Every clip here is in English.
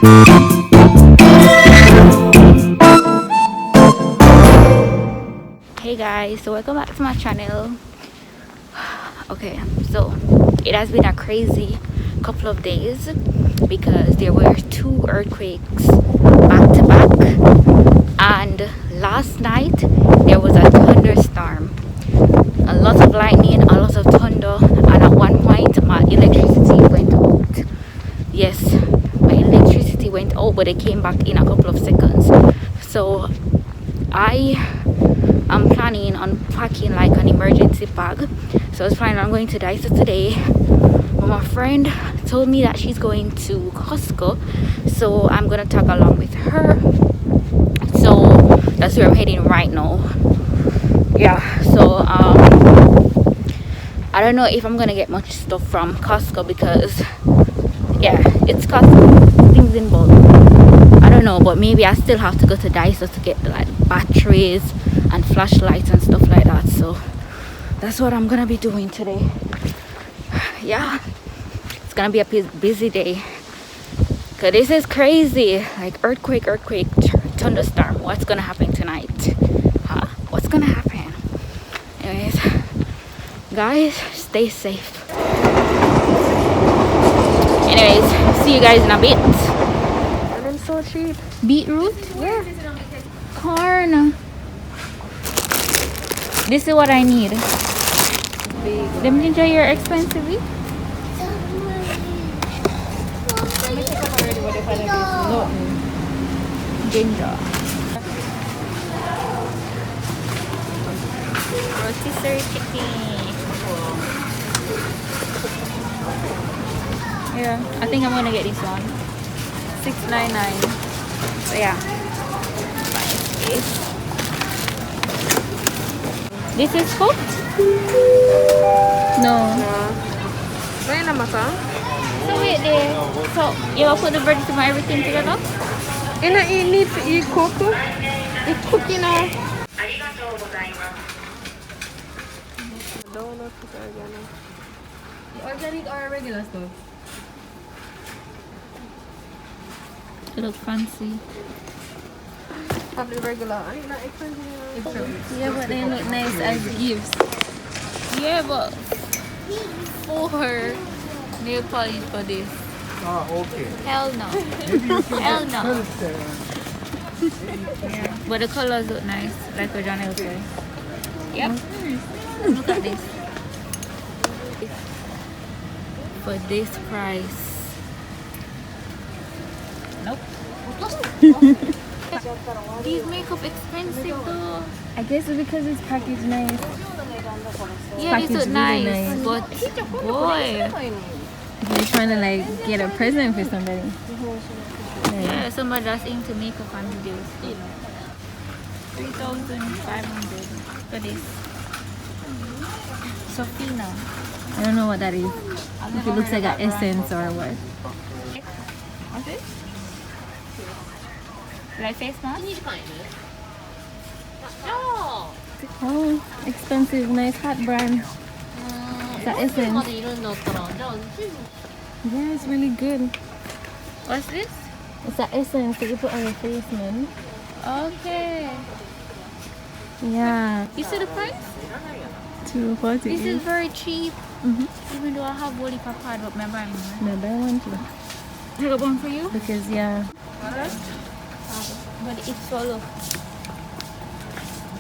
Hey guys, so welcome back to my channel. Okay, so it has been a crazy couple of days because there were 2 earthquakes back to back, and last night there was a thunderstorm, a lot of lightning, a lot of thunder, and at one point my electricity went out. Yes, my electricity went out, but it came back in a couple of seconds. So I'm planning on packing like an emergency bag. So I was planning on going to Daiso today, but my friend told me that she's going to Costco, so I'm gonna tag along with her. So that's where I'm heading right now. Yeah, so I don't know if I'm gonna get much stuff from Costco because yeah, it's Costco, things in bulk. I don't know, but maybe I still have to go to Daiso to get like batteries and flashlights and stuff like that. So that's what I'm gonna be doing today. Yeah, it's gonna be a busy day because this is crazy. Like earthquake, thunderstorm. What's gonna happen tonight? What's gonna happen? Anyways, guys, stay safe. Anyways, see you guys in a bit. And then so cheap. Beetroot? Yeah. Corn. This is what I need. Them ginger here expensive. Ginger. Rotisserie chicken. Yeah, I think I'm gonna get this one. $6.99. So yeah. This is cooked? No. Why naman ka? So wait there. So you will put the bread and everything together? Need to eat cook. It's cooking now. Organic or regular stuff? It looks fancy. Have the regular. I need not expensive. Yeah, but they look nice as gifts. Yeah, but for nail polish for this. Ah, okay. Hell no. Hell no. Yeah. But the colors look nice, like what Johnny was saying. Yep. Look at this. For this price. Nope. These makeup expensive though. I guess it's because it's packaged nice. Yeah, these look really nice, nice. but boy. You're trying to like get a present for somebody. Yeah, somebody that's into makeup and videos. 3,500 for this. Sofina. I don't know what that is. If it looks like an essence or what. What's this? Like face mask? Oh, expensive, nice hot brand. It's an essence. Yeah, it's really good. What's this? It's an essence that you put on your face, man. Okay. Yeah. You see the price? $2.40. This is very cheap. Mm-hmm. Even though I have Wally Papa, but remember I'm more. Maybe I want to. I got one for you? Because, yeah. But it's solo.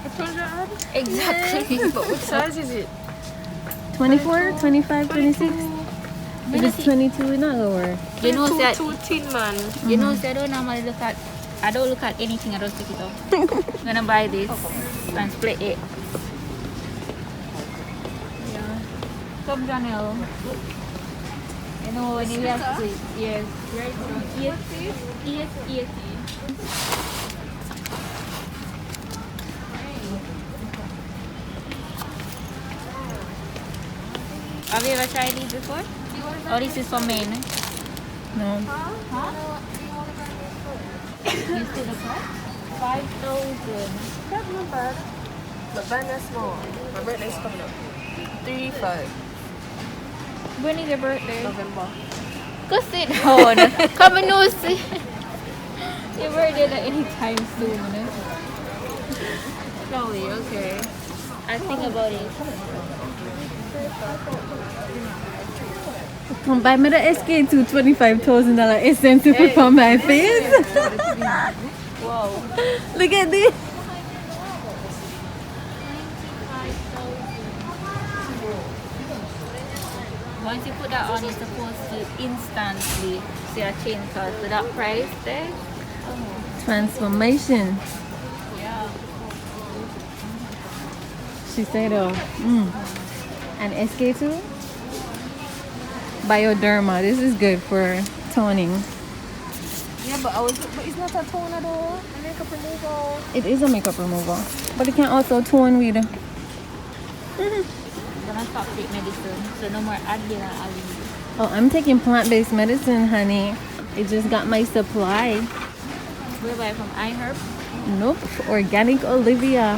$100? Exactly. But what size is it? 24, 25, 26? If it's 22, it's not gonna work. You know that. Too thin, man. You know, I don't normally look at. I don't look at anything. I don't pick it up. I'm gonna buy this and split it. Yeah. Come, Janelle. You know when you have to split. Yes. Right. Yes. Have you ever tried these before? Oh, this is for men. No. Huh? You see the price? 5,000. That's not bad. But mine is small. My birthday's coming up. 3-5. When is your birthday? November. Go sit down. Come and see. Your birthday like anytime soon, eh? Probably, okay. I'll think about it. Come buy me the SK2 $25,000 essence to put on my face. Wow. Look at this. Once you put that on, you're supposed to instantly see a change cause with that price there. Transformation. Yeah. She said, and SK2 Bioderma. This is good for toning. Yeah, but it's not a toner though. A makeup removal. It is a makeup remover, but it can also tone with. I'm gonna stop take medicine, so no more Advil and Aleve. Oh, I'm taking plant-based medicine, honey. It just got my supply. Where buy from iHerb? Nope, organic Olivia.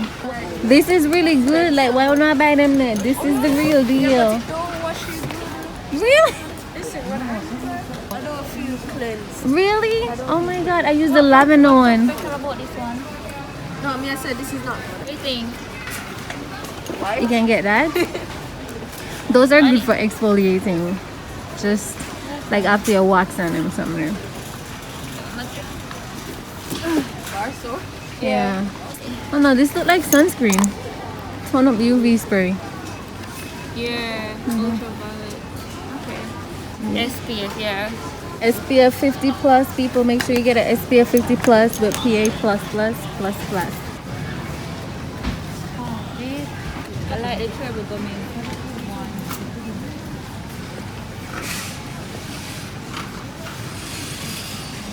This is really good. Like, why would I buy them then? This is the real deal. Don't wash it. Really? Listen, what I do a few cleanse. Really? Oh my god, I use the lavender one. Special about this one. No, I mean I said this is not. Everything. You can get that. Those are good for exfoliating. Just like after you wax on them somewhere. Bar soap. Yeah. Oh no, this look like sunscreen. Tone up UV spray. Yeah. Ultraviolet. Okay. SPF, yeah. SPF 50 plus. People, make sure you get an SPF 50 plus with PA plus plus plus plus. Oh, this. I like the travel gummy.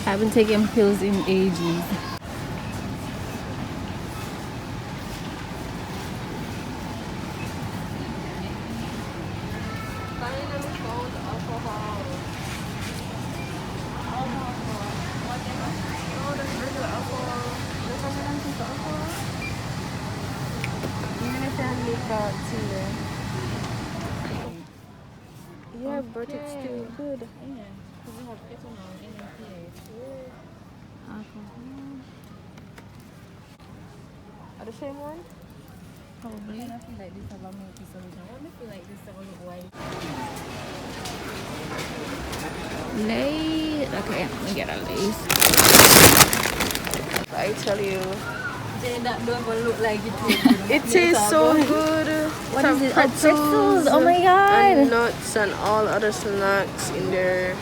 I haven't taken pills in ages. Yeah, but it's still good. Are the same one? Probably. I feel like this allow me to solution. I feel like this all look white. Lay. Okay, let me get a lace. I tell you, That don't even look like it. it tastes so good. What Some is it? Oh, pretzels. Oh my and god. nuts and all other snacks in there,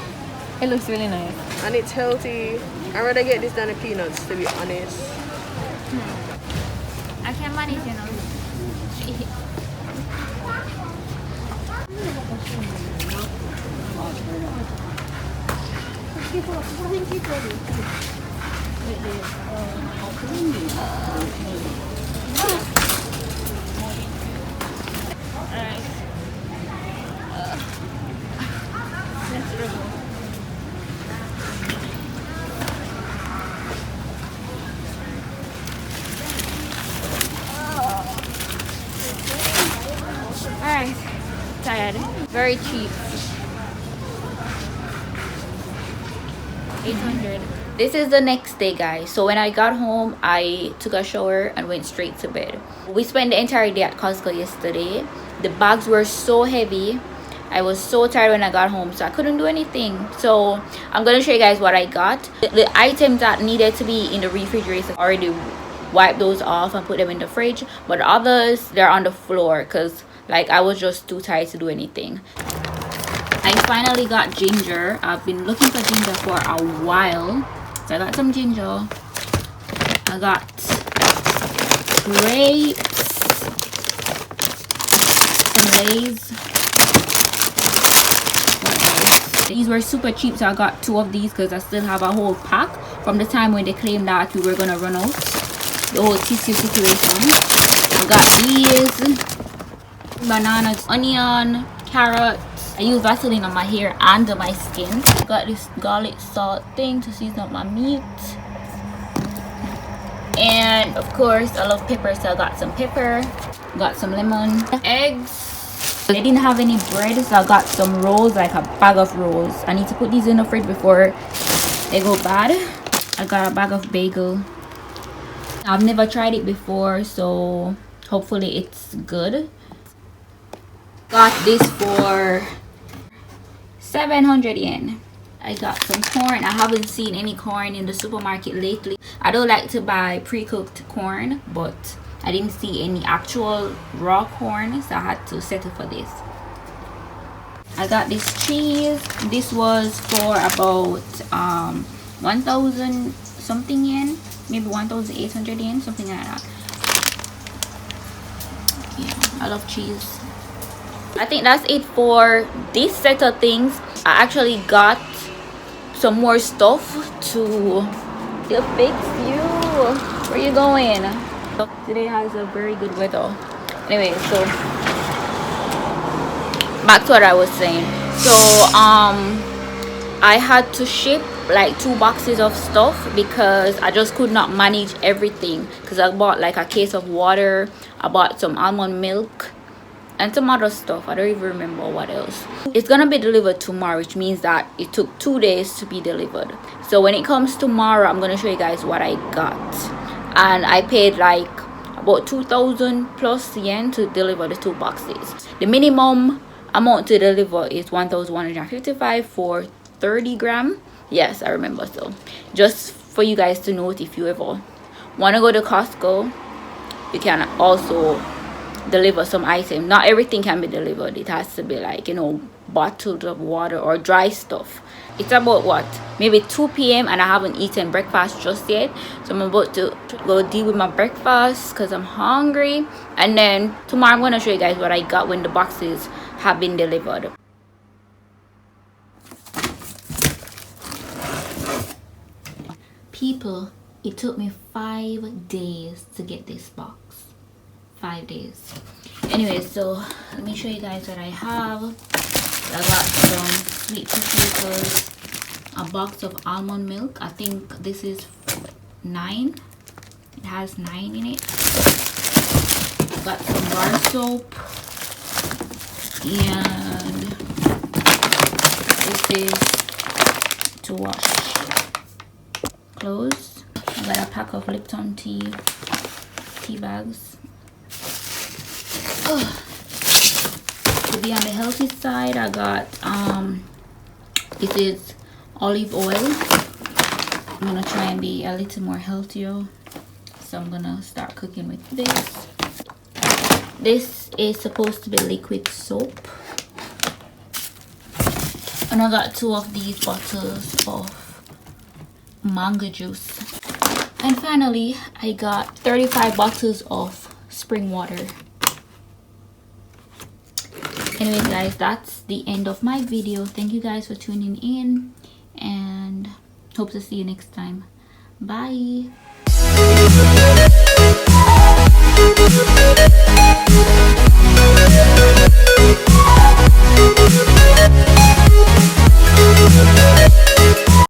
It looks really nice. and it's healthy. I'd rather get this than the peanuts, to be honest. I can manage, you know. Alright. Let's dribble. Alright. Tired. Very cheap. 800. This is the next day, guys. So when I got home, I took a shower and went straight to bed. We spent the entire day at Costco yesterday. The bags were so heavy. I was so tired when I got home, so I couldn't do anything. So I'm gonna show you guys what I got. The items that needed to be in the refrigerator, I already wiped those off and put them in the fridge, but the others, they're on the floor because like I was just too tired to do anything. I finally got ginger. I've been looking for ginger for a while. So I got some ginger. I got grapes, some Lay's. These were super cheap, so I got 2 of these because I still have a whole pack from the time when they claimed that we were gonna run out. The whole tissue situation. I got these bananas, onion, carrots. I use Vaseline on my hair and on my skin. Got this garlic salt thing to season up my meat. And of course, I love pepper, so I got some pepper. Got some lemon. Eggs. They didn't have any bread, so I got some rolls, like a bag of rolls. I need to put these in the fridge before they go bad. I got a bag of bagel. I've never tried it before, so hopefully it's good. Got this for 700 yen. I got some corn. I haven't seen any corn in the supermarket lately. I don't like to buy pre-cooked corn, but I didn't see any actual raw corn, so I had to settle for this. I got this cheese. This was for about 1,000 something yen, maybe 1,800 yen, something like that. Yeah, I love cheese. I think that's it for this set of things. I actually got some more stuff to fix you. Where you going? Today has a very good weather. Anyway, so back to what I was saying. So I had to ship like 2 boxes of stuff because I just could not manage everything, because I bought like a case of water, I bought some almond milk and some other stuff. I don't even remember what else. It's gonna be delivered tomorrow, which means that it took 2 days to be delivered. So when it comes tomorrow, I'm gonna show you guys what I got. And I paid like about 2,000 plus yen to deliver the 2 boxes. The minimum amount to deliver is 1,155 for 30 gram. Yes, I remember. So just for you guys to note, if you ever want to go to Costco, you can also deliver some item. Not everything can be delivered. It has to be like, you know, bottles of water or dry stuff. It's about what, maybe 2 p.m. and I haven't eaten breakfast just yet, so I'm about to go deal with my breakfast because I'm hungry. And then tomorrow I'm going to show you guys what I got when the boxes have been delivered. People, it took me 5 days to get this box. 5 days. Anyway, so let me show you guys what I have. I got some sweet potatoes, a box of almond milk. I think this is 9. It has 9 in it. Got some bar soap, and this is to wash clothes. I got a pack of Lipton tea bags. To be on the healthy side, I got this is olive oil. I'm gonna try and be a little more healthier, so I'm gonna start cooking with this. This is supposed to be liquid soap, and I got 2 of these bottles of mango juice. And finally, I got 35 bottles of spring water. Anyway guys, that's the end of my video. Thank you guys for tuning in, and hope to see you next time. Bye.